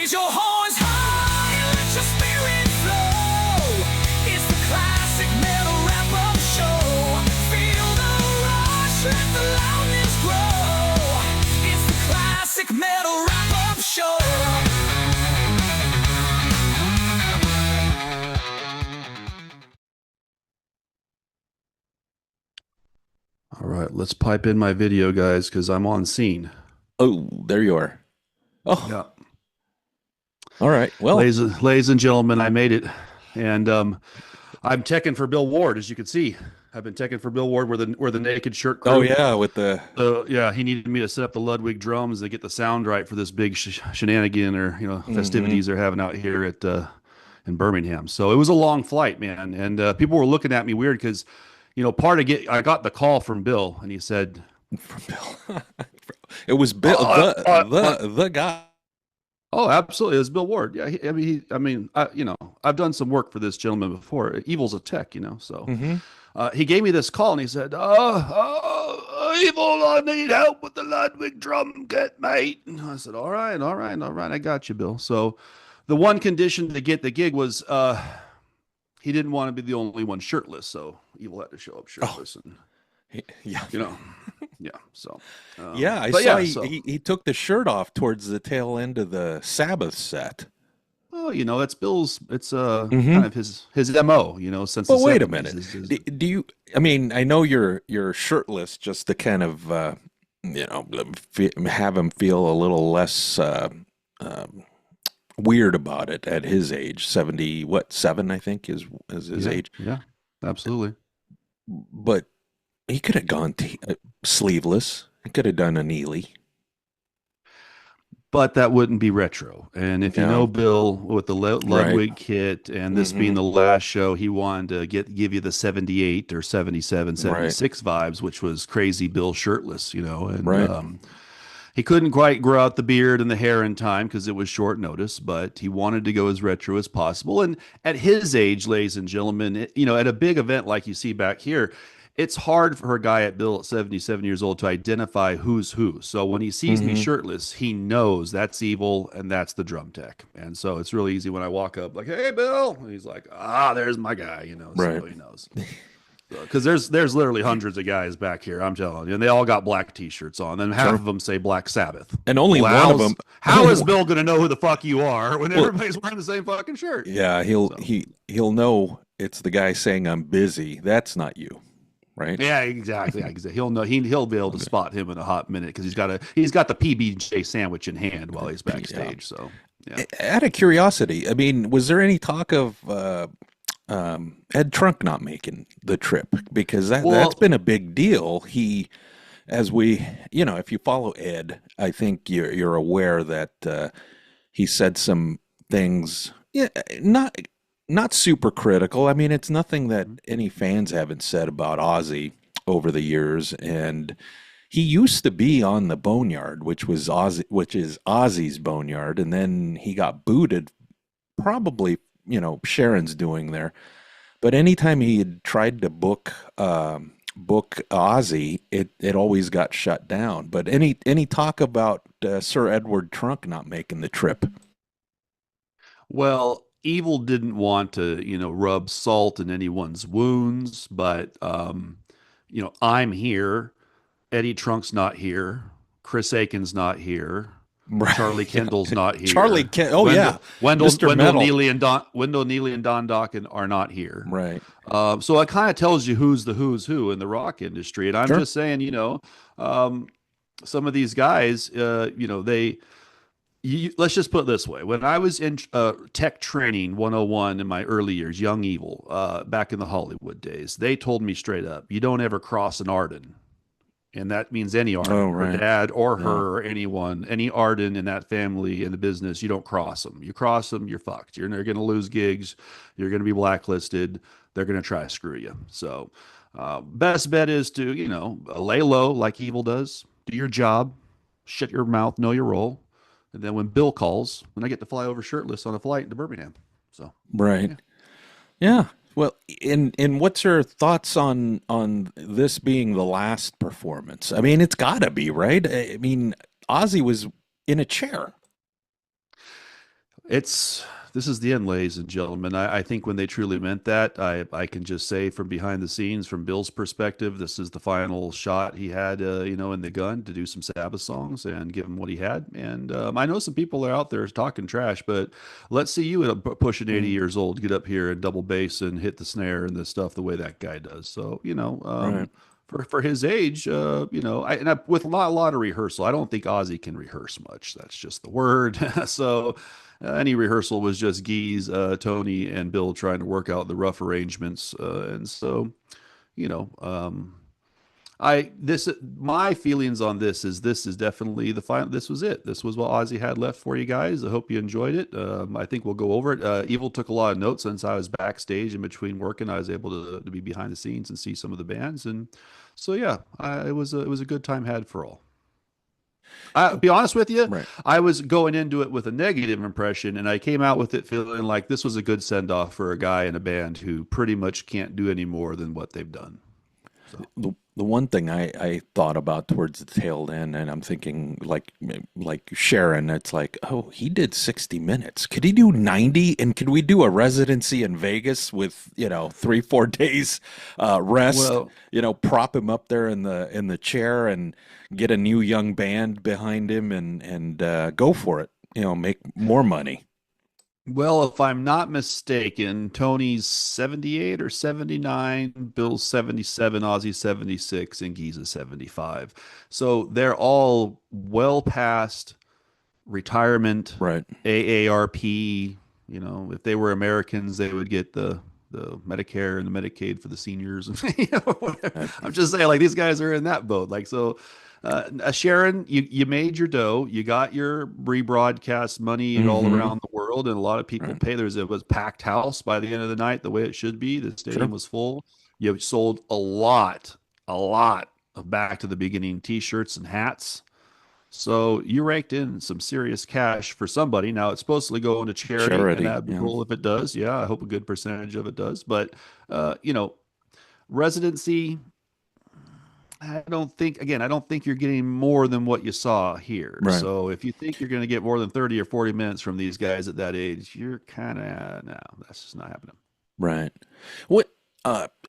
Raise your horns high and let your spirit flow. It's the classic metal wrap-up show. Feel the rush, let the loudness grow. It's the classic metal wrap-up show. All right, let's pipe in my video, guys, because I'm on scene. Oh, there you are. Oh, Yeah. all right. Well, Ladies and gentlemen, I made it. And I'm teching for Bill Ward, as you can see. I've been teching for Bill Ward where the naked shirt crew. oh yeah, with the Yeah, he needed me to set up the Ludwig drums to get the sound right for this big shenanigan or festivities they're having out here at in Birmingham. So it was a long flight, man, and people were looking at me weird because I got the call from Bill and he said, from Bill. It was Bill, the guy. "Oh, absolutely, it was Bill Ward." Yeah, I've done some work for this gentleman before. Evil's a tech, so. He gave me this call and he said, Evil, I need help with the Ludwig drum kit, mate. And I said, all right, I got you, Bill. So the one condition to get the gig was he didn't want to be the only one shirtless, so Evil had to show up shirtless. And Yeah. yeah. So Yeah, I saw he took the shirt off towards the tail end of the Sabbath set. Oh, that's Bill's. It's kind of his MO. Since. Well, the wait a 70s minute. Do you? I mean, I know you're shirtless just to kind of have him feel a little less weird about it at his age. 7, I think is his age. Yeah, absolutely. But he could have gone sleeveless. He could have done a Neely. But that wouldn't be retro. And if you know Bill with the Ludwig kit and this being the last show, he wanted to give you the 78 or 77, 76 vibes, which was crazy Bill shirtless, and he couldn't quite grow out the beard and the hair in time because it was short notice, but he wanted to go as retro as possible. And at his age, ladies and gentlemen, at a big event like you see back here, it's hard for a guy at Bill at 77 years old to identify who's who. So when he sees me shirtless, he knows that's Evil and that's the drum tech. And so it's really easy when I walk up like, "Hey, Bill," and he's like, "There's my guy," so he knows. Because there's literally hundreds of guys back here, I'm telling you, and they all got black T-shirts on, and half of them say Black Sabbath. And only one of them. How is Bill going to know who the fuck you are when everybody's wearing the same fucking shirt? Yeah, he'll know it's the guy saying I'm busy. That's not you. Right? Yeah, exactly. He'll know. He'll be able to spot him in a hot minute because he's got the PB&J sandwich in hand while he's backstage. So, yeah. Out of curiosity, I mean, was there any talk of Ed Trunk not making the trip? Because that's been a big deal. If you follow Ed, I think you're aware that he said some things. Yeah, not super critical. I mean, it's nothing that any fans haven't said about Ozzy over the years. And he used to be on the Boneyard, which is Ozzy's Boneyard, and then he got booted. Probably, Sharon's doing there. But anytime he had tried to book Ozzy, it always got shut down. But any talk about Sir Edward Trunk not making the trip? Well, Evil didn't want to, rub salt in anyone's wounds, but, I'm here. Eddie Trunk's not here. Chris Aiken's not here. Right. Charlie Kendall's not here. Wendell Neely and Don Dokken are not here. Right. So it kind of tells you who's who in the rock industry. And I'm just saying, some of these guys, let's just put it this way. When I was in tech training 101 in my early years, Young Evil, back in the Hollywood days, they told me straight up, you don't ever cross an Arden. And that means any Arden, her dad or her or anyone, any Arden in that family in the business, you don't cross them. You cross them, you're fucked. You're going to lose gigs. You're going to be blacklisted. They're going to try to screw you. So best bet is to, lay low like Evil does. Do your job. Shut your mouth. Know your role. And then when Bill calls, then I get to fly over shirtless on a flight to Birmingham. So yeah. Well, and what's your thoughts on this being the last performance? I mean, it's got to be, right? I mean, Ozzy was in a chair. It's this is the end, ladies and gentlemen. I think when they truly meant that, I can just say from behind the scenes, from Bill's perspective, this is the final shot he had, in the gun to do some Sabbath songs and give him what he had. And I know some people are out there talking trash, but let's see you at pushing 80 Mm, years old get up here and double bass and hit the snare and the stuff the way that guy does. So right. for his age, with a lot of rehearsal, I don't think Ozzy can rehearse much. That's just the word. So any rehearsal was just Geese, Tony, and Bill trying to work out the rough arrangements. And so, you know, I this my feelings on this is definitely the final. This was it. This was what Ozzy had left for you guys. I hope you enjoyed it. I think we'll go over it. Evil took a lot of notes since I was backstage in between working. I was able to be behind the scenes and see some of the bands, and so yeah, it was a good time had for all. I'll be honest with you, Right. I was going into it with a negative impression, and I came out with it feeling like this was a good send off for a guy in a band who pretty much can't do any more than what they've done. So. The one thing I thought about towards the tail end, and I'm thinking like Sharon, it's like, oh, he did 60 minutes. Could he do 90? And could we do a residency in Vegas with 3-4 days rest? Well, Prop him up there in the chair and get a new young band behind him and go for it. Make more money. Well, if I'm not mistaken, Tony's 78 or 79, Bill's 77, Ozzy 76, and Giza 75. So they're all well past retirement, Right. AARP. If they were Americans, they would get the Medicare and the Medicaid for the seniors. Whatever. I'm just saying, like these guys are in that boat. Like so, Sharon, you made your dough. You got your rebroadcast money all Mm-hmm. around the world, and a lot of people Right. pay. It was packed house by the end of the night, the way it should be. The Sure. stadium was full. You sold a lot of Back to the Beginning T-shirts and hats. So you raked in some serious cash for somebody. Now it's supposed to go into charity, and Charity. that'd be Yeah. cool if it does. Yeah, I hope a good percentage of it does. But uh, you know, residency, I don't think you're getting more than what you saw here. Right. So if you think you're going to get more than 30 or 40 minutes from these guys at that age, you're kind of, no, that's just not happening. Right. What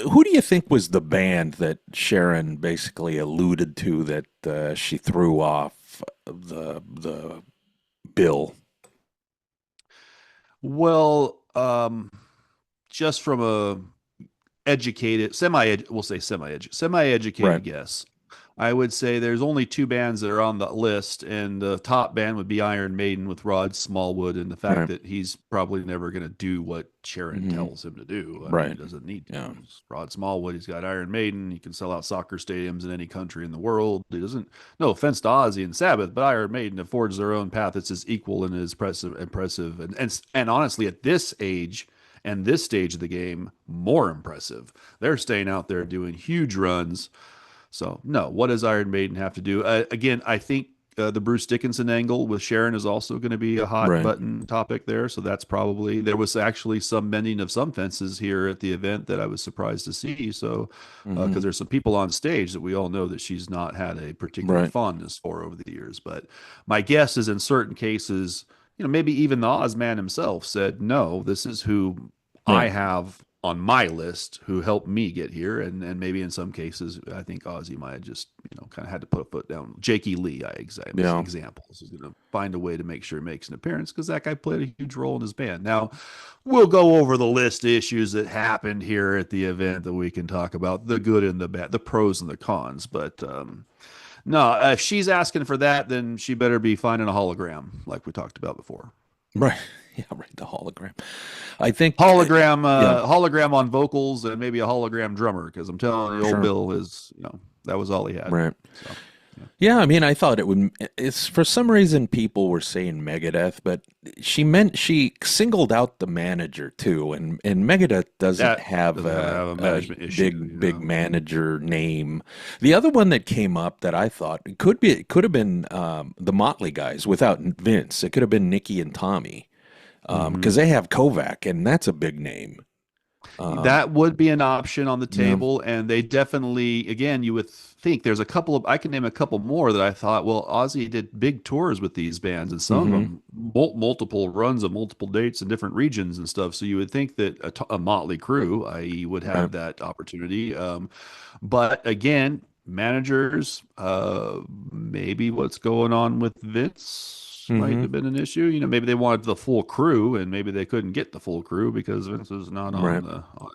who do you think was the band that Sharon basically alluded to that she threw off the bill? Well, just from a educated, we'll say semi-educated Right. guess, I would say there's only two bands that are on the list, and the top band would be Iron Maiden with Rod Smallwood, and the fact Right. that he's probably never going to do what Sharon Hmm. tells him to do. I mean, he Right. doesn't need to. Yeah. It's Rod Smallwood, he's got Iron Maiden, he can sell out soccer stadiums in any country in the world. He doesn't, no offense to Ozzy and Sabbath, but Iron Maiden affords their own path. It's as equal and as impressive, and honestly, at this age and this stage of the game, more impressive. They're staying out there doing huge runs. So, no, what does Iron Maiden have to do? Again, I think the Bruce Dickinson angle with Sharon is also going to be a hot Right. button topic there. So that's probably, there was actually some mending of some fences here at the event that I was surprised to see. So, Hmm. because there's some people on stage that we all know that she's not had a particular Right. fondness for over the years. But my guess is in certain cases, maybe even the Oz man himself said, no, this is who I Right. have on my list who helped me get here. And maybe in some cases, I think Ozzy might have just, kind of had to put a foot down. Jakey Lee, Yeah. examples, is going to find a way to make sure he makes an appearance because that guy played a huge role in his band. Now, we'll go over the list of issues that happened here at the event that we can talk about the good and the bad, the pros and the cons. But no, if she's asking for that, then she better be finding a hologram like we talked about before. Right. Yeah. Right. The hologram. I think. Yeah. Hologram on vocals and maybe a hologram drummer because I'm telling you, old Sure. Bill is that was all he had. Right. So yeah. Yeah, I mean, I thought it would. It's for some reason people were saying Megadeth, but she singled out the manager too, and Megadeth doesn't That have doesn't have a a management issue. big manager name. The other one that came up that I thought it could have been the Motley guys without Vince. It could have been Nikki and Tommy Mhm. because they have Kovac, and that's a big name. That would be an option on the Yeah. table, and they definitely, again, you would think there's a couple of, I can name a couple more that I thought, well, Ozzy did big tours with these bands, and some of Mm-hmm. them multiple runs of multiple dates in different regions and stuff. So you would think that a Motley Crue, i.e., would Right. have that opportunity. But again, managers, maybe what's going on with Vince might Mm-hmm. have been an issue. Maybe they wanted the full crew, and maybe they couldn't get the full crew because Vince is not Right.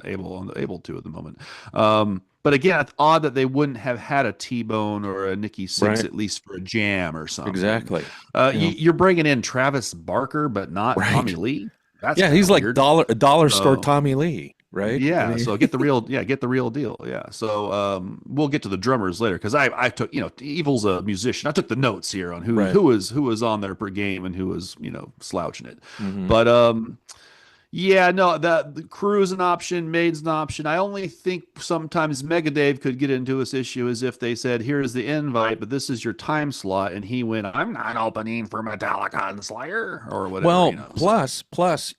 able to at the moment. But again, it's odd that they wouldn't have had a T-Bone or a Nikki Six Right. at least for a jam or something. Exactly. You're bringing in Travis Barker, but not Tommy Right. Lee. That's Yeah, kind he's of like weird. dollar store So Tommy Lee, right? I yeah, mean, so get the real, get the real deal. Yeah. So we'll get to the drummers later because I took, Evil's a musician. I took the notes here on who right. who was on there per game and who was, slouching it. Mm-hmm. But yeah, no, the crew is an option, Maid's an option. I only think sometimes Mega Dave could get into this issue as if they said, "Here's the invite, but this is your time slot," and he went, "I'm not opening for Metallica and Slayer or whatever." Well, So plus,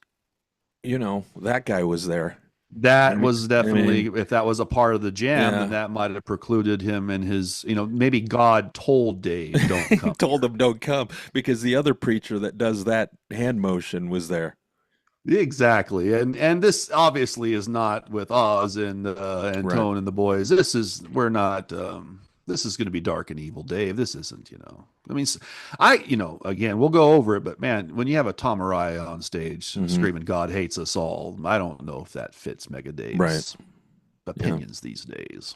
that guy was there. that I was definitely, mean, if that was a part of the jam, then yeah. that might have precluded him and his, maybe God told Dave, "Don't He come told here." him don't come because the other preacher that does that hand motion was there. Exactly, and this obviously is not with Oz and Right. Tone and the boys. This is we're not. This is going to be dark and evil, Dave. This isn't. I mean, again, we'll go over it, but man, when you have a Tom Araya on stage Mm-hmm. screaming "God hates us all," I don't know if that fits Mega Right. Dave's opinions these days.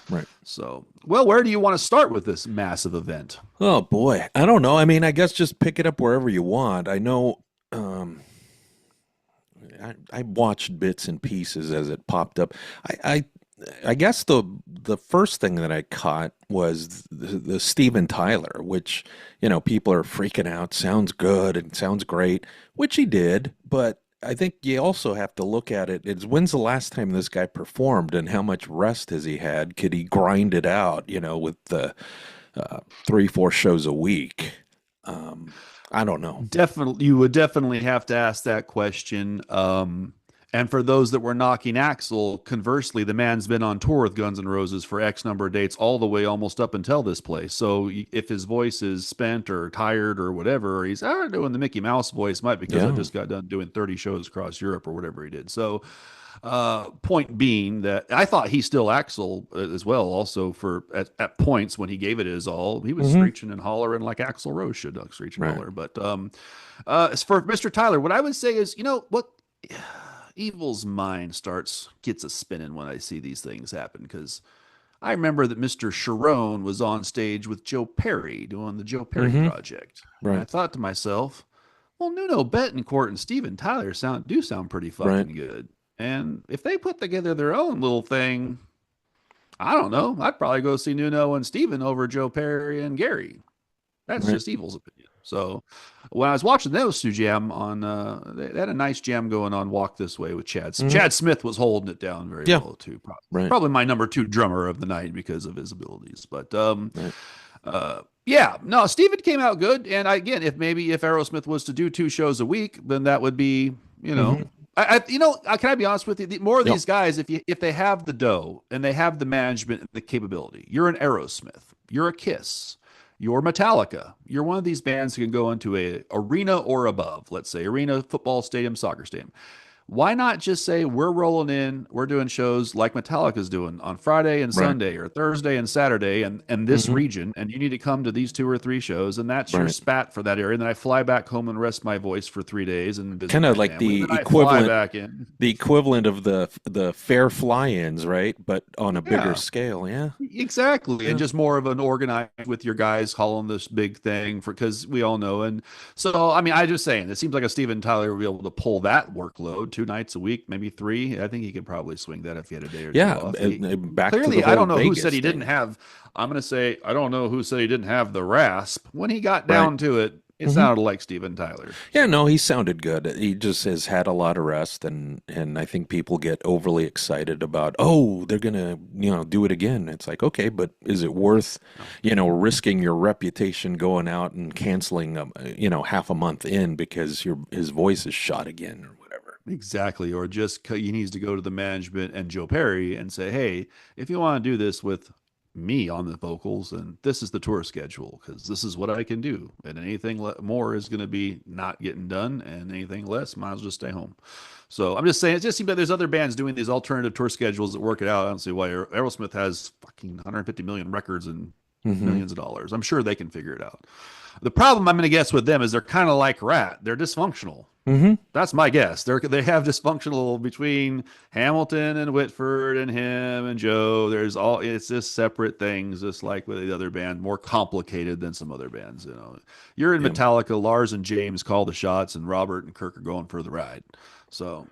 Right. So, well, where do you want to start with this massive event? Oh boy, I don't know. I mean, I guess just pick it up wherever you want. I know. I watched bits and pieces as it popped up. I guess the first thing that I caught was the Steven Tyler, which people are freaking out. Sounds good and sounds great, which he did. But I think you also have to look at it. It's when's the last time this guy performed, and how much rest has he had? Could he grind it out? With the 3-4 shows a week. I don't know. Definitely, you would definitely have to ask that question. And for those that were knocking Axel, conversely, the man's been on tour with Guns N' Roses for X number of dates, all the way almost up until this place. So if his voice is spent or tired or whatever, or he's doing the Mickey Mouse voice, might be because I Yeah. just got done doing 30 shows across Europe or whatever he did. So point being that I thought he still Axel as well. Also for at points when he gave it his all, he was Mm-hmm. screeching and hollering like Axl Rose should screech and Right. holler. But as for Mr. Tyler, what I would say is, what Evil's mind gets a spinning when I see these things happen because I remember that Mr. Sharon was on stage with Joe Perry doing the Joe Perry Mm-hmm. project. And I Right. thought to myself, well, Nuno Bettencourt and Steven Tyler sound pretty Right. fucking good. And if they put together their own little thing, I don't know. I'd probably go see Nuno and Steven over Joe Perry and Gary. That's Right. just Evil's opinion. So when I was watching those two jam on, they had a nice jam going on Walk This Way with Chad. Mhm. Chad Smith was holding it down very Yeah. well too. Right. Probably my number 2 drummer of the night because of his abilities. But Right. yeah, no, Steven came out good. And again, if Aerosmith was to do 2 shows a week, then that would be, Mhm. can I be honest with you? More of Yep. these guys, if they have the dough and they have the management and the capability, you're an Aerosmith, you're a Kiss, you're Metallica, you're one of these bands who can go into a arena or above, let's say arena, football stadium, soccer stadium. Why not just say we're rolling in, we're doing shows like Metallica's doing on Friday and Right. Sunday or Thursday and Saturday and this Mhm. region, and you need to come to these 2 or 3 shows, and that's your Right. spat for that area. And then I fly back home and rest my voice for 3 days and visit Kind of my like family. the And then I equivalent fly back in. the equivalent of the fair fly-ins, right? But on a bigger Yeah. scale, yeah. Exactly, Yeah. and just more of an organized with your guys hauling this big thing because we all know. And so, I mean, I just saying, it seems like a Steven Tyler would be able to pull that workload 2 nights a week, maybe 3. I think he could probably swing that if he had a day or 2 Yeah, off. back to Clearly, the I whole don't know who Vegas said he thing. didn't have. I'm going to say I don't know who said he didn't have the rasp. When he got Right. down to it, it Mhm. sounded like Steven Tyler. Yeah, no, he sounded good. He just has had a lot of rest, and I think people get overly excited about, oh, they're gonna do it again. It's like, okay, but is it worth risking your reputation going out and canceling half a month in because his voice is shot again or whatever? Exactly. Or just he needs to go to the management and Joe Perry and say, hey, if you want to do this with me on the vocals, and this is the tour schedule, because this is what I can do. And anything more is going to be not getting done, and anything less, might as well just stay home. So I'm just saying, it just seems like there's other bands doing these alternative tour schedules that work it out. I don't see why Aerosmith has fucking 150 million records and millions of dollars. I'm sure they can figure it out. The problem I'm going to guess with them is they're kind of like Rat. They're dysfunctional. That's my guess. They have dysfunctional between Hamilton and Whitford and him and Joe. It's just separate things, just like with the other band, more complicated than some other bands. You know, you're in Metallica, Lars and James call the shots, and Robert and Kirk are going for the ride. So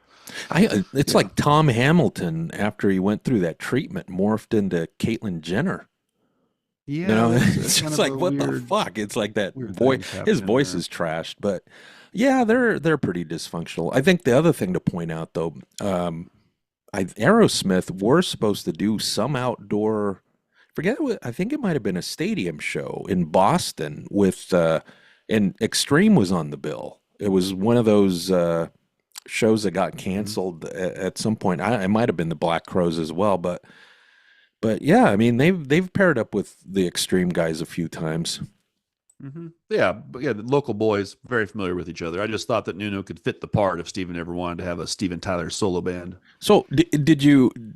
it's like Tom Hamilton after he went through that treatment morphed into Caitlyn Jenner. Yeah, you know, it's just like what the fuck. It's like that voice. His voice is trashed, but yeah, they're pretty dysfunctional. I think the other thing to point out, though, Aerosmith were supposed to do some outdoor. I think it might have been a stadium show in Boston with, and Extreme was on the bill. It was one of those shows that got canceled at some point. It might have been the Black Crowes as well, but yeah, I mean they've paired up with the Extreme guys a few times. Yeah, but yeah, the local boys very familiar with each other. I just thought that Nuno could fit the part if Steven ever wanted to have a Steven Tyler solo band. So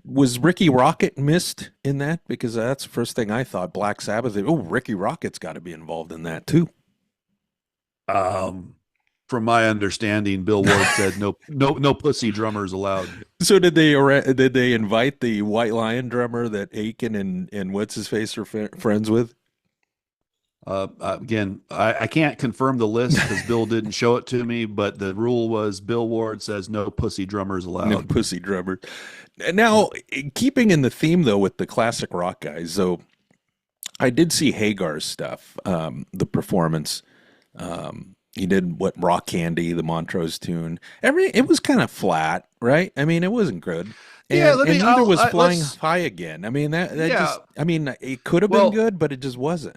was Ricky Rocket missed in that? Because that's the first thing I thought. Black Sabbath. Oh, Ricky Rocket's got to be involved in that too. From my understanding, Bill Ward said no pussy drummers allowed. So did they invite the White Lion drummer that Aiken and what's his face are friends with? Again, I can't confirm the list because Bill didn't show it to me, but the rule was Bill Ward says no pussy drummers allowed. No pussy drummers. Now, keeping in the theme though with the classic rock guys, so I did see Hagar's stuff, the performance. He did Rock Candy, the Montrose tune. It was kind of flat, right? I mean, it wasn't good. And neither was Flying High Again. I mean, it could have been good, but it just wasn't.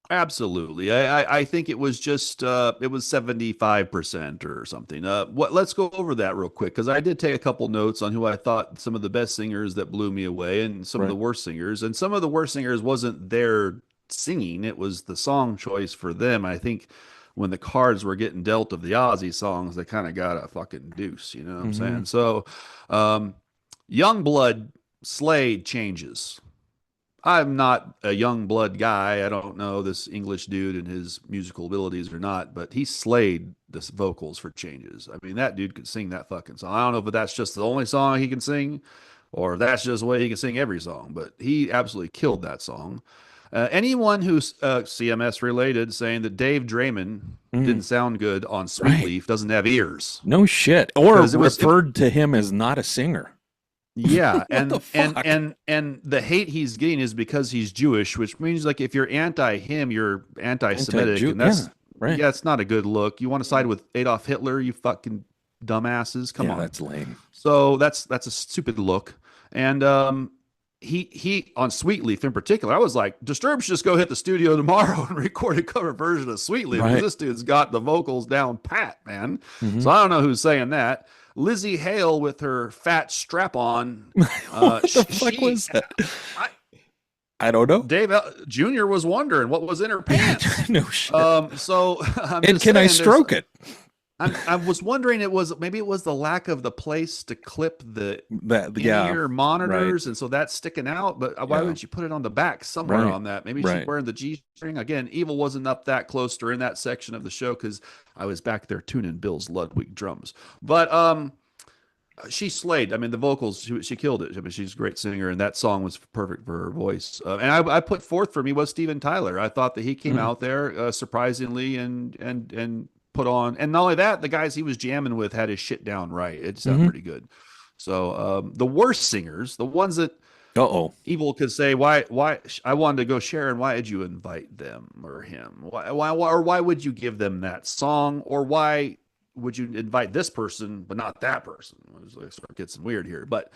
Absolutely. I think it was just it was 75% or something. Let's go over that real quick, because I did take a couple notes on who I thought some of the best singers that blew me away and some of the worst singers. And some of the worst singers wasn't their singing, it was the song choice for them. I think when the cards were getting dealt of the Ozzy songs, they kind of got a fucking deuce, you know what I'm saying? So Youngblood, Slade changes. I'm not a Youngblood guy. I don't know this English dude and his musical abilities or not, but he slayed the vocals for Changes. I mean, that dude could sing that fucking song. I don't know if that's just the only song he can sing or if that's just the way he can sing every song, but he absolutely killed that song. Anyone who's CMS related saying that Dave Draymond didn't sound good on Sweet Leaf doesn't have ears. No shit. Or referred to him as not a singer. Yeah, and the hate he's getting is because he's Jewish, which means like if you're anti him, you're anti-Semitic, and that's it's not a good look. You want to side with Adolf Hitler, you fucking dumbasses? Come on, that's lame. So that's a stupid look. And he on Sweet Leaf in particular, I was like, Disturbed should just go hit the studio tomorrow and record a cover version of Sweet Leaf. Because this dude's got the vocals down pat, man. So I don't know who's saying that. Lizzie Hale with her fat strap on. What the fuck was that? I don't know. Dave Jr. was wondering what was in her pants. No shit. So and can I stroke it? I was wondering it was the lack of the place to clip the in-ear monitors, and so that's sticking out. But why wouldn't you put it on the back somewhere on that? Maybe she's wearing the G string. Again, Evil wasn't up that close to her in that section of the show because I was back there tuning Bill's Ludwig drums. But she slayed. I mean, the vocals, she killed it. I mean, she's a great singer, and that song was perfect for her voice. And I put forth for me was Steven Tyler. I thought that he came out there surprisingly and put on, and not only that, the guys he was jamming with had his shit down right. It sounded pretty good. So the worst singers, the ones that Evil could say, why I wanted to go Sharon, why did you invite them or him? Why would you give them that song? Or why would you invite this person but not that person? It sort of gets weird here. But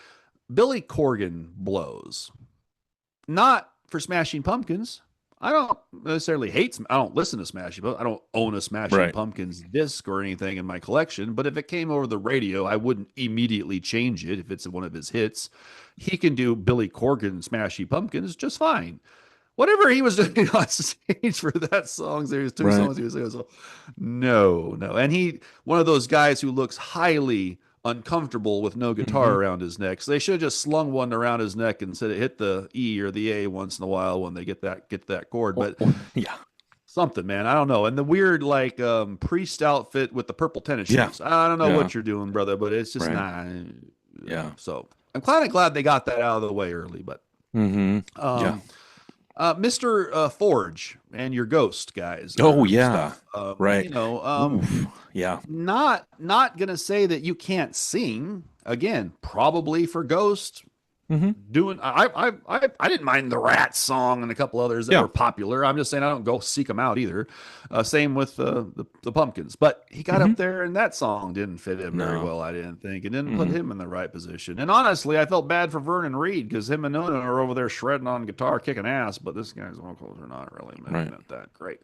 Billy Corgan blows. Not for Smashing Pumpkins. I don't necessarily hate. I don't listen to Smashing Pumpkins. I don't own a Smashing Pumpkins disc or anything in my collection. But if it came over the radio, I wouldn't immediately change it if it's one of his hits. He can do Billy Corgan Smashing Pumpkins just fine. Whatever he was doing on stage for that song, there's two songs he was doing. So, no. And he, one of those guys who looks highly uncomfortable with no guitar around his neck. So they should have just slung one around his neck and said it hit the E or the A once in a while when they get that chord. But something, man, I don't know. And the weird like priest outfit with the purple tennis shoes. I don't know what you're doing, brother, but it's just not. So I'm kind of glad they got that out of the way early. But Mr. Forge and your Ghost guys. Right. You know, not gonna say that you can't sing. Again, probably for Ghost. Doing, I didn't mind the Rat song and a couple others that were popular. I'm just saying I don't go seek them out either. Same with the Pumpkins, but he got up there and that song didn't fit him very well. I didn't think it didn't put him in the right position. And honestly, I felt bad for Vernon Reid because him and Nona are over there shredding on guitar, kicking ass, but this guy's vocals are not really not that great.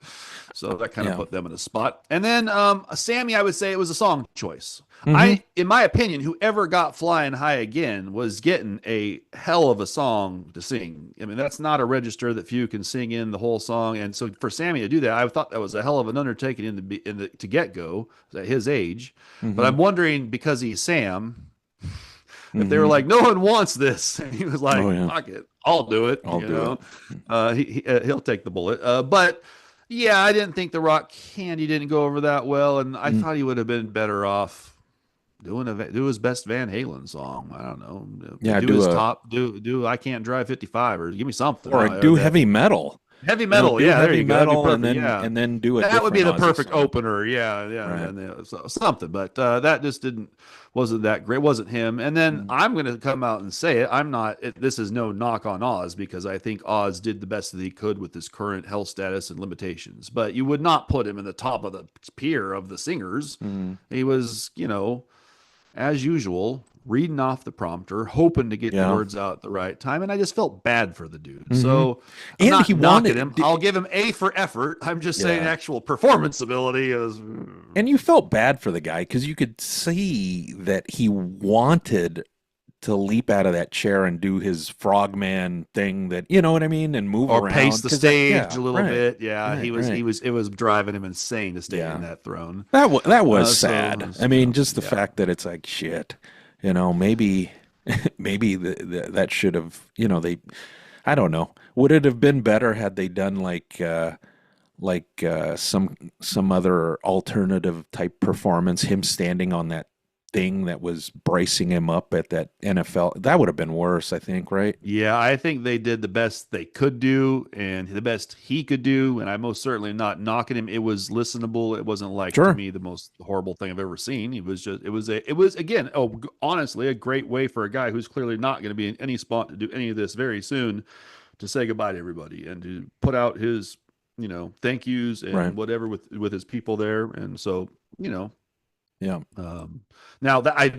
So that kind of put them in a spot. And then Sammy, I would say it was a song choice. In my opinion, whoever got Flying High Again was getting a hell of a song to sing. I mean, that's not a register that few can sing in the whole song. And so for Sammy to do that, I thought that was a hell of an undertaking to get go at his age. But I'm wondering, because he's Sam, if they were like, no one wants this, and he was like, fuck it, I'll do it. He'll take the bullet. But yeah, I didn't think the Rock Candy didn't go over that well, and I thought he would have been better off do his best Van Halen song. I don't know. Do his top. Do I Can't Drive 55 or give me something. Or do heavy metal. Heavy metal, there you go. And then do it. That would be the perfect song. opener. So something, but that just wasn't that great. Wasn't him. And then I'm going to come out and say it. I'm not. This is no knock on Oz, because I think Oz did the best that he could with his current health status and limitations. But you would not put him in the top of the tier of the singers. He was, as usual, reading off the prompter, hoping to get the words out at the right time, and I just felt bad for the dude. So I'm not knocking him. I'll give him A for effort. I'm just saying actual performance ability is. And you felt bad for the guy because you could see that he wanted to leap out of that chair and do his frogman thing, that, you know what I mean, and move or around, pace the stage a little bit. It was driving him insane to stay in that throne. That was sad. I mean, just the fact that it's like, shit, maybe that should have, I don't know. Would it have been better had they done some other alternative type performance, him standing on that thing that was bracing him up at that NFL? That would have been worse, I think, right? Yeah, I think they did the best they could do and the best he could do, and I'm most certainly not knocking him. It was listenable. It wasn't like, to me, the most horrible thing I've ever seen. It was again, honestly, a great way for a guy who's clearly not going to be in any spot to do any of this very soon to say goodbye to everybody and to put out his, thank yous and whatever with his people there. And so, now that I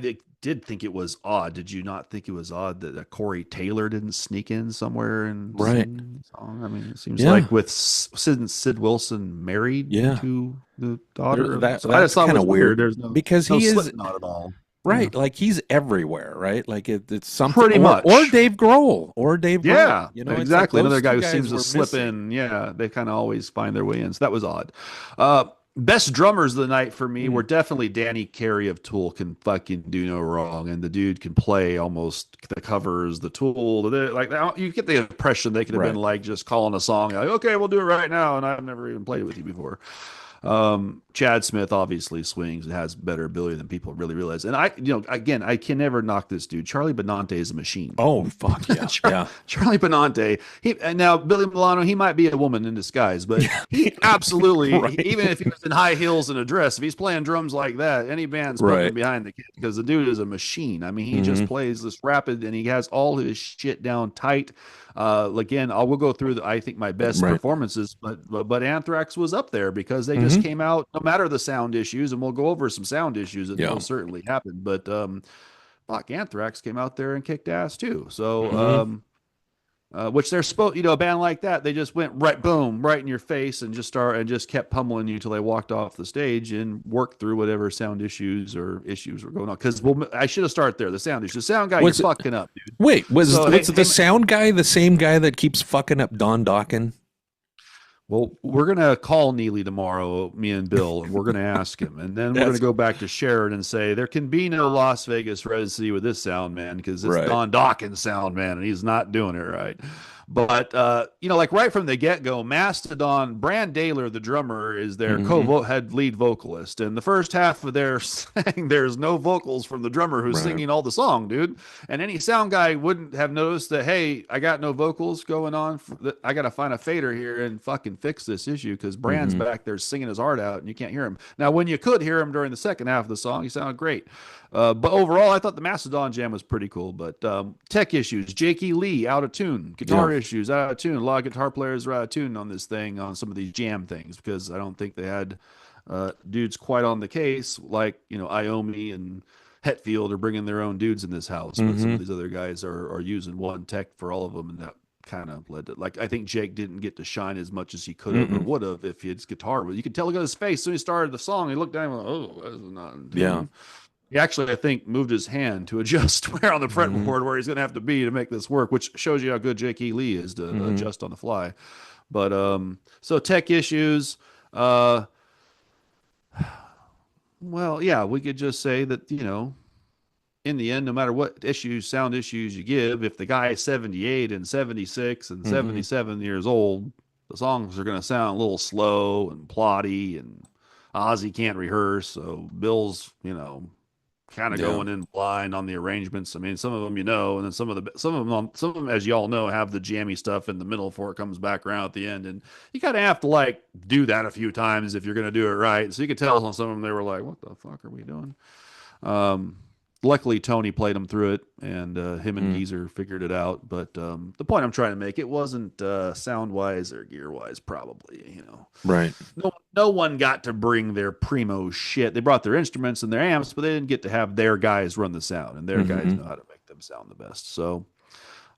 did think it was odd. Did you not think it was odd that Corey Taylor didn't sneak in somewhere and sing the song? I mean, it seems like with Sid Wilson married to the daughter. That's kind of weird. There's because he is not at all. Right, like he's everywhere, right? Like it's something pretty much, or Dave Grohl, Yeah, exactly. Like Another guy who seems to slip in. Yeah, they kind of always find their way in. So that was odd. Best drummers of the night for me were definitely Danny Carey of Tool. Can fucking do no wrong, and the dude can play almost the covers, the Tool. You get the impression they could have been like just calling a song, like, okay, we'll do it right now, and I've never even played it with you before. Chad Smith obviously swings and has better ability than people really realize. And I can never knock this dude. Charlie Benante is a machine. Oh, fuck yeah. Charlie Benante. Now Billy Milano, he might be a woman in disguise, but he absolutely, even if he was in high heels and a dress, if he's playing drums like that, any band's putting behind the kid, because the dude is a machine. I mean, he just plays this rapid, and he has all his shit down tight. Again, we'll go through I think my best performances, but Anthrax was up there because they just came out, no matter the sound issues, and we'll go over some sound issues that most certainly happened. But Anthrax came out there and kicked ass too. So which they're supposed, a band like that, they just went right, boom, right in your face and just kept pummeling you till they walked off the stage and worked through whatever sound issues were going on. Because I should have started there. The sound issues. The sound guy, you're fucking up, dude. Wait, was the sound guy the same guy that keeps fucking up Don Dokken? Well, we're going to call Neely tomorrow, me and Bill, and we're going to ask him. And then we're going to go back to Sharon and say, there can be no Las Vegas residency with this sound man because it's Don Dawkins sound man, and he's not doing it right. But, like right from the get-go, Mastodon, Brand Daler, the drummer, is their head lead vocalist. And the first half of their saying there's no vocals from the drummer who's singing all the song, dude. And any sound guy wouldn't have noticed that, hey, I got no vocals going on. I got to find a fader here and fucking fix this issue because Brand's back there singing his heart out and you can't hear him. Now, when you could hear him during the second half of the song, he sounded great. But overall, I thought the Mastodon jam was pretty cool. But tech issues, Jakey Lee out of tune, guitar issues out of tune. A lot of guitar players are out of tune on this thing, on some of these jam things, because I don't think they had dudes quite on the case like Iommi and Hetfield are bringing their own dudes in this house. But some of these other guys are using one tech for all of them, and that kind of led to, like, I think Jake didn't get to shine as much as he could have or would have if his guitar was. You could tell look at his face. When he started the song, he looked down and went, oh, this is not. Yeah. He actually, I think, moved his hand to adjust where on the fretboard where he's going to have to be to make this work, which shows you how good Jake E. Lee is to adjust on the fly. But so tech issues. Well, yeah, we could just say that, in the end, no matter what sound issues you give, if the guy is 78 and 76 and 77 years old, the songs are going to sound a little slow and plotty, and Ozzy can't rehearse. So Bill's, kind of going in blind on the arrangements. I mean, some of them, and then some of them, as y'all know, have the jammy stuff in the middle before it comes back around at the end. And you kind of have to do that a few times if you're going to do it right. So you could tell on some of them, they were like, what the fuck are we doing? Luckily, Tony played him through it, and him and Geezer figured it out. But the point I'm trying to make, it wasn't sound-wise or gear-wise, probably, Right. No one got to bring their primo shit. They brought their instruments and their amps, but they didn't get to have their guys run the sound, and their guys know how to make them sound the best. So,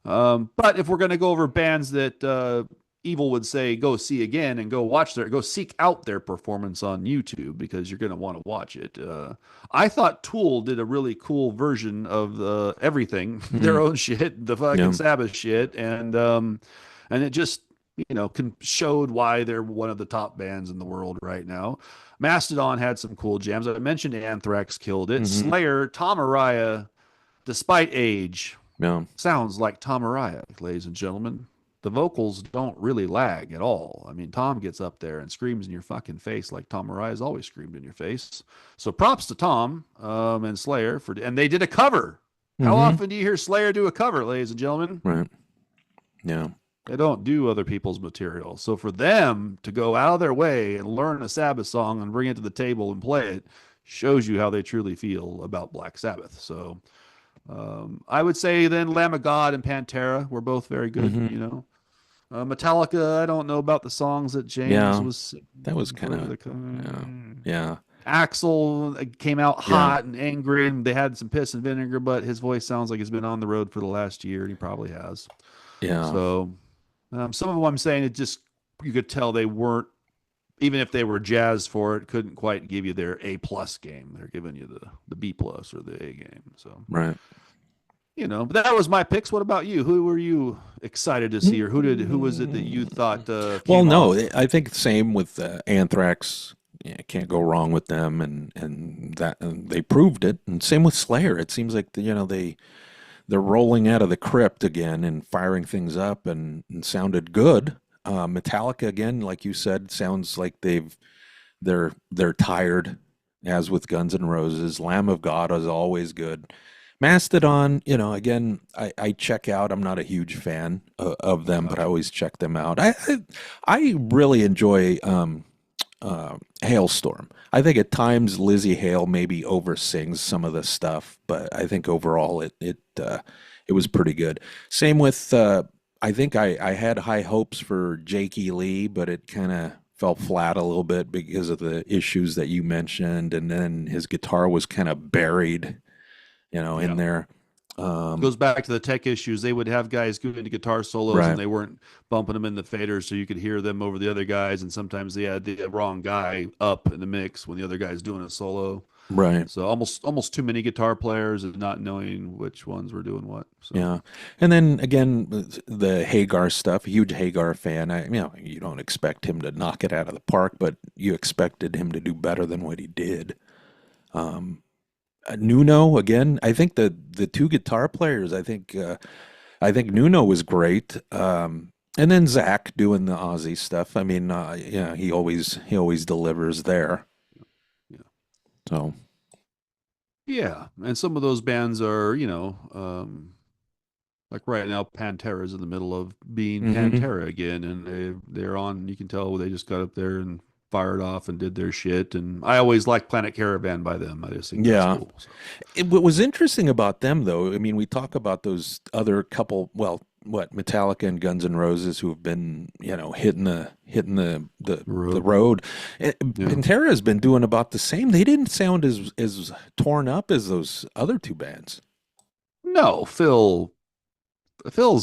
but if we're going to go over bands that Evil would say go see again and go seek out their performance on YouTube, because you're going to want to watch it. I thought Tool did a really cool version of everything, their own shit, the fucking Sabbath shit, and it just showed why they're one of the top bands in the world right now. Mastodon had some cool jams. I mentioned Anthrax killed it. Slayer, Tom Araya, despite age, sounds like Tom Araya, ladies and gentlemen. The vocals don't really lag at all. I mean, Tom gets up there and screams in your fucking face like Tom Araya's always screamed in your face. So props to Tom and Slayer and they did a cover. How often do you hear Slayer do a cover, ladies and gentlemen? Right. Yeah. They don't do other people's material. So for them to go out of their way and learn a Sabbath song and bring it to the table and play it shows you how they truly feel about Black Sabbath. So I would say then Lamb of God and Pantera were both very good, Metallica, I don't know about the songs that James was. That was kind of, yeah. Axl came out hot and angry, and they had some piss and vinegar, but his voice sounds like he's been on the road for the last year, and he probably has. Yeah. So some of them I'm saying, you could tell they weren't, even if they were jazzed for it, couldn't quite give you their A+ game. They're giving you the B+ or the A game. So right. But that was my picks. What about you? Who were you excited to see, or who was it that you thought? I think same with Anthrax. Yeah, can't go wrong with them, and they proved it. And same with Slayer. It seems like they're rolling out of the crypt again and firing things up, and sounded good. Metallica again, like you said, sounds like they're tired, as with Guns N' Roses. Lamb of God is always good. Mastodon, again, I check out. I'm not a huge fan of them, but I always check them out. I really enjoy Hailstorm. I think at times Lizzie Hale maybe oversins some of the stuff, but I think overall it was pretty good. Same with I think I had high hopes for Jakey Lee, but it kind of fell flat a little bit because of the issues that you mentioned, and then his guitar was kind of buried. In there. Goes back to the tech issues. They would have guys go into guitar solos and they weren't bumping them in the faders, so you could hear them over the other guys. And sometimes they had the wrong guy up in the mix when the other guy's doing a solo. Right. So almost too many guitar players and not knowing which ones were doing what. So. Yeah. And then again, the Hagar stuff, huge Hagar fan. You don't expect him to knock it out of the park, but you expected him to do better than what he did. Nuno again. I think the two guitar players. I think Nuno was great. And then Zach doing the Aussie stuff. I mean, he always delivers there. Yeah. So. Yeah, and some of those bands are, like right now, Pantera's in the middle of being Pantera again, and they're on. You can tell they just got up there and fired off and did their shit. And I always liked Planet Caravan by them. I just think that's cool. So. What was interesting about them, though, I mean, we talk about those other couple, Metallica and Guns N' Roses who have been, hitting the road. Pantera has been doing about the same. They didn't sound as torn up as those other two bands. No, Phil's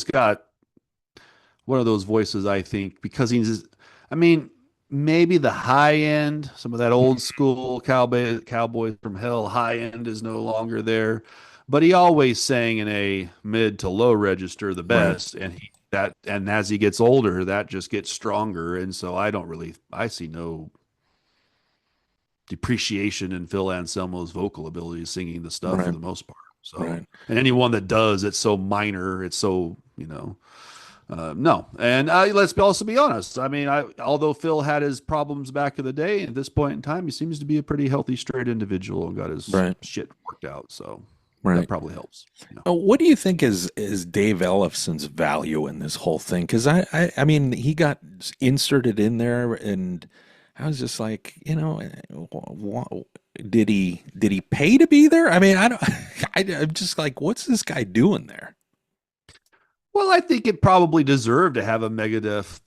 got one of those voices, I think, because maybe the high end, some of that old school Cowboys from Hell high end is no longer there. But he always sang in a mid to low register the best, right. and as he gets older, that just gets stronger. And so I see no depreciation in Phil Anselmo's vocal ability singing the stuff for the most part. So, and anyone that does, it's so minor, it's so no. And let's also be honest. I mean, although Phil had his problems back in the day, at this point in time, he seems to be a pretty healthy, straight individial and got his shit worked out. So. Right. That probably helps. What do you think is Dave Ellefson's value in this whole thing? Because I mean, he got inserted in there, and I was just like, did he pay to be there? I mean, I'm just like, what's this guy doing there? Well, I think it probably deserved to have a Megadeth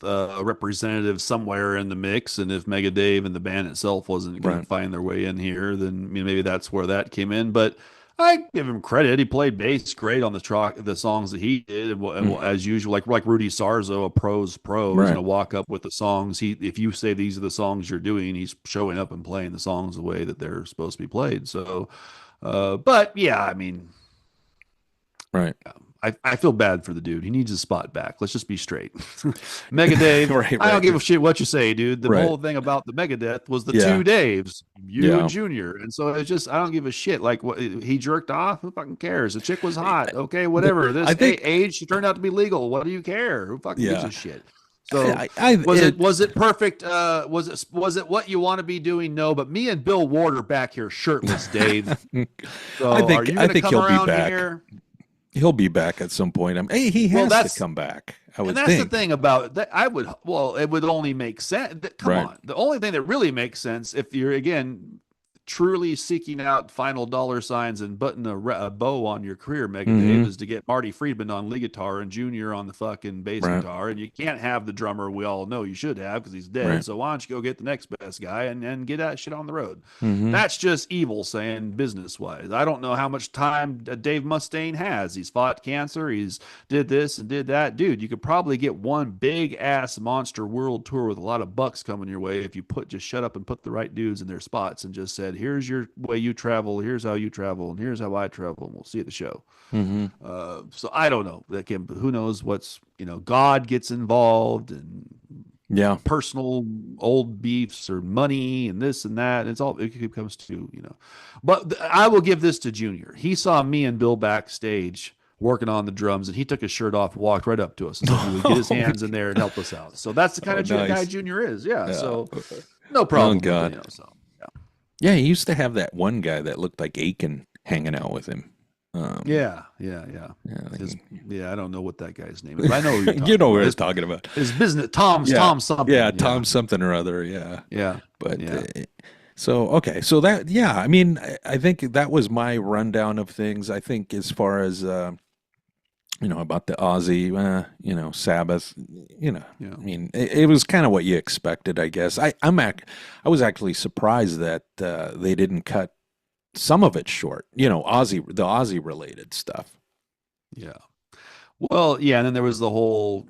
representative somewhere in the mix, and if Megadave and the band itself wasn't going to find their way in here, then maybe that's where that came in. But I give him credit. He played bass great on the songs that he did, and as usual, like Rudy Sarzo, a pro's pro, is going to walk up with the songs. If you say these are the songs you're doing, he's showing up and playing the songs the way that they're supposed to be played. So, but yeah, I mean, right. I feel bad for the dude. He needs his spot back. Let's just be straight. Megadave, I don't give a shit what you say, dude. The whole thing about the Megadeth was the two Daves, you and Junior. And so it's just, I don't give a shit. Like, what, he jerked off? Who fucking cares? The chick was hot. Okay, whatever. Age, she turned out to be legal. What do you care? Who fucking gives a shit? So was it perfect? Was it what you want to be doing? No, but me and Bill Ward are back here shirtless, Dave. So I think he'll be back. Here? He'll be back at some point. He has to come back. That's the thing about that. It would only make sense. Come on. The only thing that really makes sense if you're, again, truly seeking out final dollar signs and putting a bow on your career, Megadave, is to get Marty Friedman on lead guitar and Junior on the fucking bass guitar. And you can't have the drummer we all know you should have because he's dead. So why don't you go get the next best guy and get that shit on the road? That's just evil saying business wise. I don't know how much time Dave Mustaine has. He's fought cancer. He's did this and did that. Dude, you could probably get one big ass monster world tour with a lot of bucks coming your way if you just shut up and put the right dudes in their spots and just said, here's your way you travel, here's how you travel, and here's how I travel, and we'll see at the show. So I don't know. Who knows what's, God gets involved and personal old beefs or money and this and that. It comes to, But I will give this to Junior. He saw me and Bill backstage working on the drums, and he took his shirt off, walked right up to us, and so he would get his hands in there and help us out. So that's the kind of guy Junior is. Yeah. So no problem. Oh, God. Yeah, he used to have that one guy that looked like Aiken hanging out with him. I don't know what that guy's name is. But I know you know what he's talking about. His business, Tom something. Yeah, Tom something or other. Yeah. But so that I mean, I think that was my rundown of things. I think as far as about the Aussie, Sabbath, I mean, it was kind of what you expected, I guess. I was actually surprised that they didn't cut some of it short, the Aussie related stuff. Yeah. Well, yeah, and then there was the whole,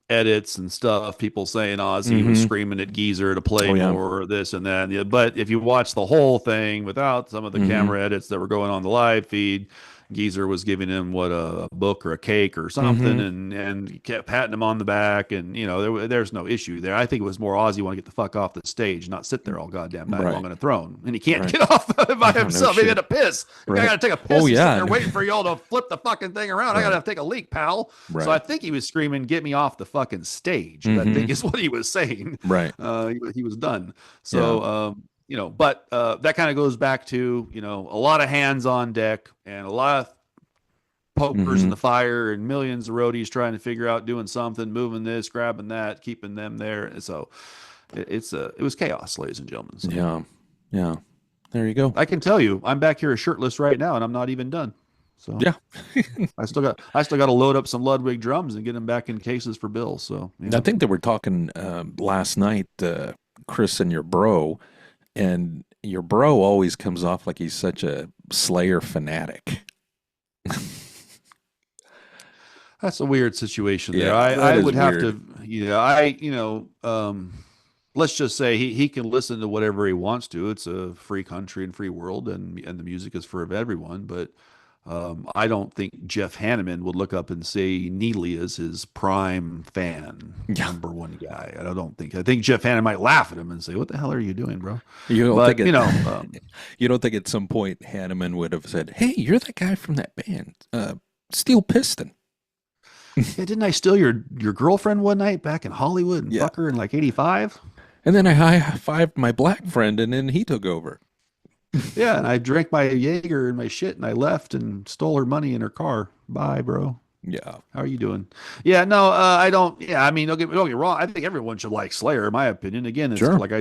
edits and stuff, people saying Ozzy was screaming at Geezer to play Oh yeah. more, this and that. Yeah, but if you watch the whole thing without some of the camera edits that were going on the live feed, Geezer was giving him a book or a cake or something, and kept patting him on the back, and there's no issue there. I think it was more Ozzy want to get the fuck off the stage, not sit there all goddamn night long on a throne, and he can't get off by himself. He had to piss. I got to take a piss. Oh He's yeah. sitting there waiting for y'all to flip the fucking thing around. I got to take a leak, pal. So I think he was screaming, "Get me off the fucking stage." I think is what he was saying. Right. He was done. So. But that kind of goes back to, a lot of hands on deck and a lot of pokers in the fire and millions of roadies trying to figure out doing something, moving this, grabbing that, keeping them there. And so it was chaos, ladies and gentlemen. So, yeah. There you go. I can tell you, I'm back here shirtless right now, and I'm not even done. So yeah, I still got to load up some Ludwig drums and get them back in cases for Bill. So I think they were talking last night, Chris and your bro. And your bro always comes off like he's such a Slayer fanatic. That's a weird situation there. Yeah, I would have weird. to, let's just say he can listen to whatever he wants to. It's a free country and free world, and the music is for everyone. But I don't think Jeff Hanneman would look up and say Neely is his prime fan, number one guy. I think Jeff Hanneman might laugh at him and say, "What the hell are you doing, bro?" You don't think at some point Hanneman would have said, "Hey, you're that guy from that band, Steel Piston." Yeah, didn't I steal your girlfriend one night back in Hollywood and fuck her in like '85? And then I high-fived my black friend, and then he took over. Yeah, and I drank my Jaeger and my shit, and I left and stole her money in her car. Bye, bro. Yeah. How are you doing? Yeah, no, I don't. Yeah, I mean, don't get me wrong. I think everyone should like Slayer, in my opinion. Again, it's like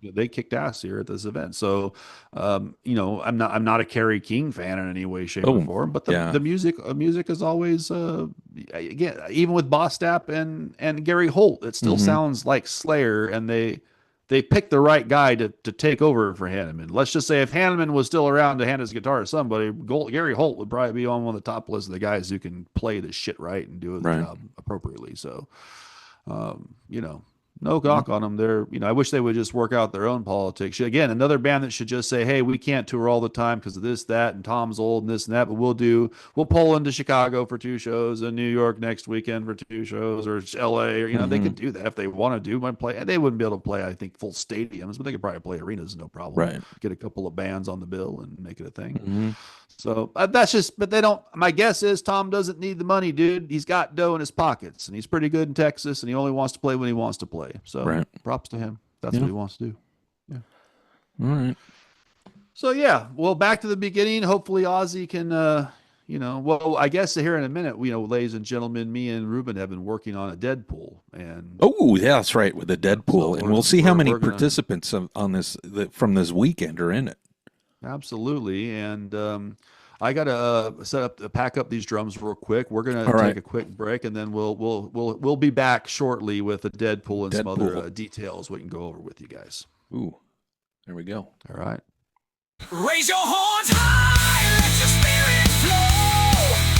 they kicked ass here at this event. So, I'm not a Kerry King fan in any way, shape, or form. But the music is always, again, even with Bostap and Gary Holt, it still sounds like Slayer, and they picked the right guy to take over for Hanneman. Let's just say if Hanneman was still around to hand his guitar to somebody, Gary Holt would probably be on one of the top lists of the guys who can play this shit right and do the job appropriately. So, no knock on them. They're, I wish they would just work out their own politics. Again, another band that should just say, hey, we can't tour all the time because of this, that, and Tom's old and this and that, but we'll pull into Chicago for 2 shows and New York next weekend for 2 shows, or LA, or, they could do that if they want to do one play. They wouldn't be able to play, I think, full stadiums, but they could probably play arenas, no problem. Right. Get a couple of bands on the bill and make it a thing. So that's just, but they don't, my guess is Tom doesn't need the money, dude. He's got dough in his pockets and he's pretty good in Texas and he only wants to play when he wants to play. So props to him. That's what he wants to do. Yeah. All right. So yeah, well, back to the beginning. Hopefully Ozzy can, well, I guess here in a minute, ladies and gentlemen, me and Ruben have been working on a Deadpool, and yeah, that's right, with the Deadpool, and we'll see how many participants on this from this weekend are in it. Absolutely, and I gotta pack up these drums real quick. We're gonna take a quick break, and then we'll be back shortly with a Deadpool and some other details we can go over with you guys. Ooh, there we go. All right. Raise your horns high, let your spirit flow.